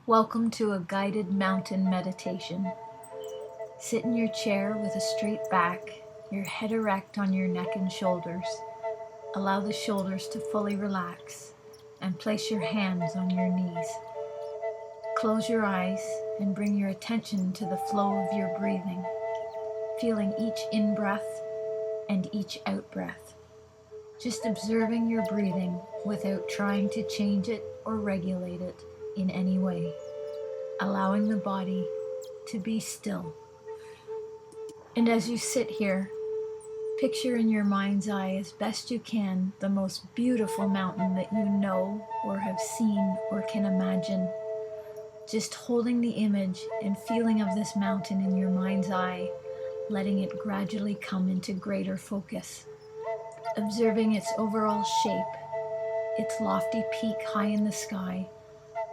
Welcome to a guided mountain meditation. Sit in your chair with a straight back, your head erect on your neck and shoulders. Allow the shoulders to fully relax and place your hands on your knees. Close your eyes and bring your attention to the flow of your breathing, feeling each in-breath and each out-breath. Just observing your breathing without trying to change it or regulate it in any way, allowing the body to be still. And as you sit here, picture in your mind's eye as best you can the most beautiful mountain that you know or have seen or can imagine. Just holding the image and feeling of this mountain in your mind's eye, letting it gradually come into greater focus. Observing its overall shape, its lofty peak high in the sky,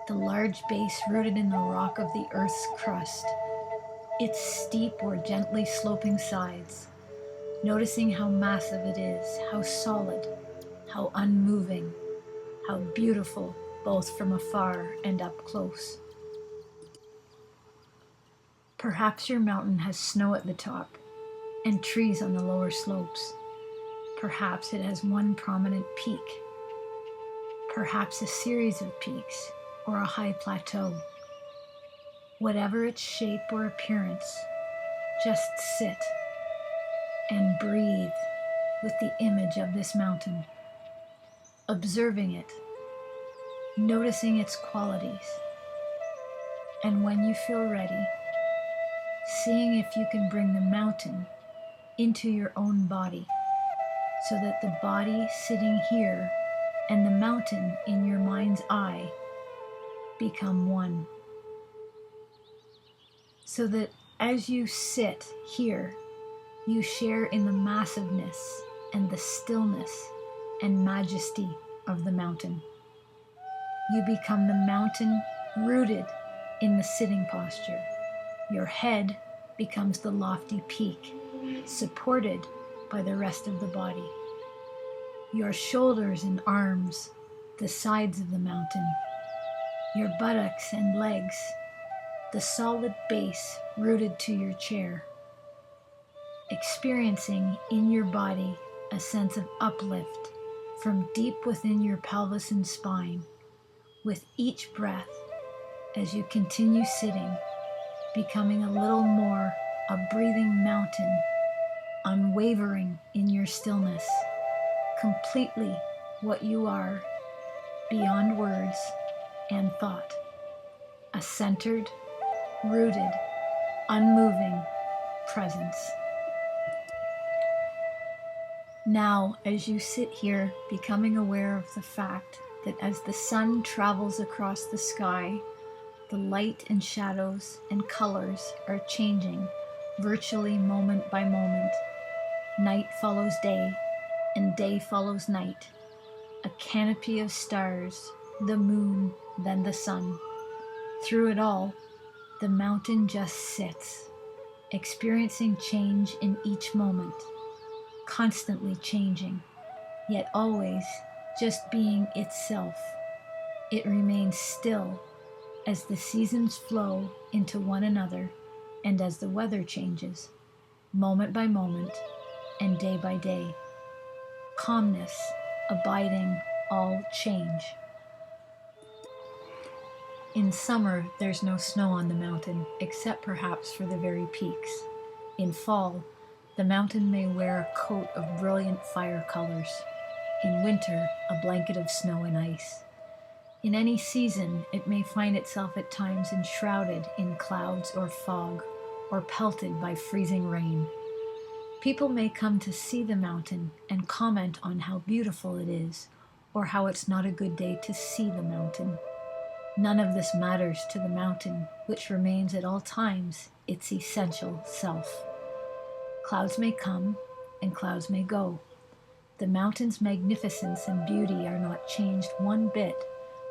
the large base rooted in the rock of the Earth's crust, its steep or gently sloping sides, noticing how massive it is, how solid, how unmoving, how beautiful, both from afar and up close. Perhaps your mountain has snow at the top and trees on the lower slopes. Perhaps it has one prominent peak. Perhaps a series of peaks or a high plateau. Whatever its shape or appearance, just sit and breathe with the image of this mountain, observing it, noticing its qualities, and when you feel ready, seeing if you can bring the mountain into your own body, so that the body sitting here and the mountain in your mind's eye become one. So that as you sit here, you share in the massiveness and the stillness and majesty of the mountain. You become the mountain rooted in the sitting posture. Your head becomes the lofty peak, supported by the rest of the body. Your shoulders and arms, the sides of the mountain. Your buttocks and legs, the solid base rooted to your chair. Experiencing in your body a sense of uplift from deep within your pelvis and spine, with each breath as you continue sitting, becoming a little more a breathing mountain, unwavering in your stillness, completely what you are, beyond words and thought, a centered, rooted, unmoving presence. Now, as you sit here, becoming aware of the fact that as the sun travels across the sky, the light and shadows and colors are changing virtually moment by moment. Night follows day, and day follows night. A canopy of stars, the moon, then the sun. Through it all, the mountain just sits, experiencing change in each moment, constantly changing, yet always just being itself. It remains still as the seasons flow into one another and as the weather changes, moment by moment and day by day. Calmness abiding all change. In summer, there's no snow on the mountain, except perhaps for the very peaks. In fall, the mountain may wear a coat of brilliant fire colors. In winter, a blanket of snow and ice. In any season, it may find itself at times enshrouded in clouds or fog, or pelted by freezing rain. People may come to see the mountain and comment on how beautiful it is, or how it's not a good day to see the mountain. None of this matters to the mountain, which remains at all times its essential self. Clouds may come and clouds may go. The mountain's magnificence and beauty are not changed one bit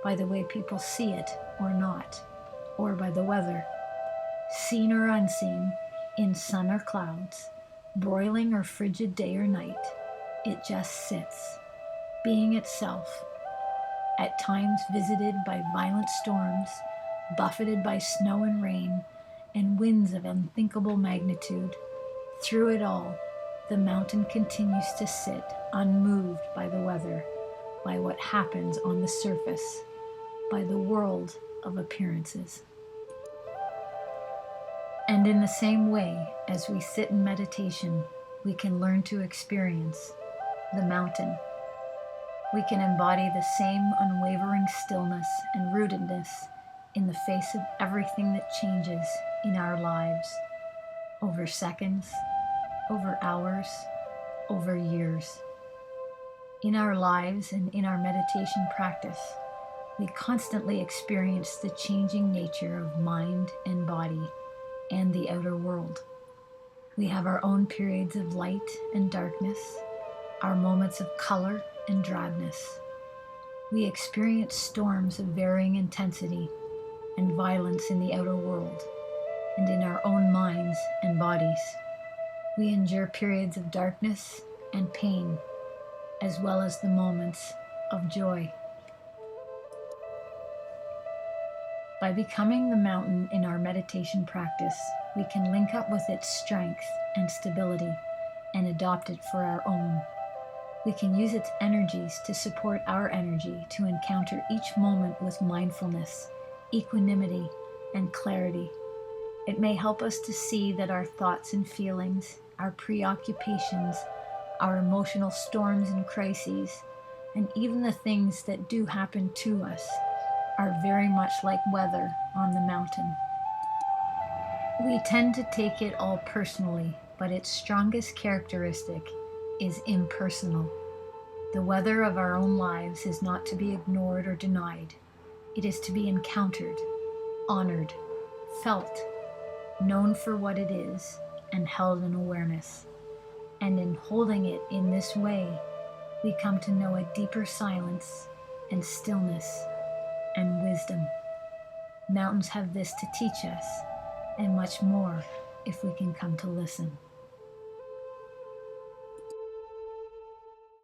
by the way people see it or not, or by the weather. Seen or unseen, in sun or clouds, broiling or frigid day or night, it just sits, being itself, at times visited by violent storms, buffeted by snow and rain and winds of unthinkable magnitude. Through it all, the mountain continues to sit unmoved by the weather, by what happens on the surface, by the world of appearances. And in the same way, as we sit in meditation, we can learn to experience the mountain. We can embody the same unwavering stillness and rootedness in the face of everything that changes in our lives, over seconds, over hours, over years. In our lives and in our meditation practice, we constantly experience the changing nature of mind and body and the outer world. We have our own periods of light and darkness, our moments of color and drabness. We experience storms of varying intensity and violence in the outer world and in our own minds and bodies. We endure periods of darkness and pain, as well as the moments of joy. By becoming the mountain in our meditation practice, we can link up with its strength and stability and adopt it for our own. We can use its energies to support our energy to encounter each moment with mindfulness, equanimity, and clarity. It may help us to see that our thoughts and feelings, our preoccupations, our emotional storms and crises, and even the things that do happen to us are very much like weather on the mountain. We tend to take it all personally, but its strongest characteristic is impersonal. The weather of our own lives is not to be ignored or denied. It is to be encountered, honored, felt, known for what it is, and held in awareness. And in holding it in this way, we come to know a deeper silence and stillness and wisdom. Mountains have this to teach us, and much more if we can come to listen.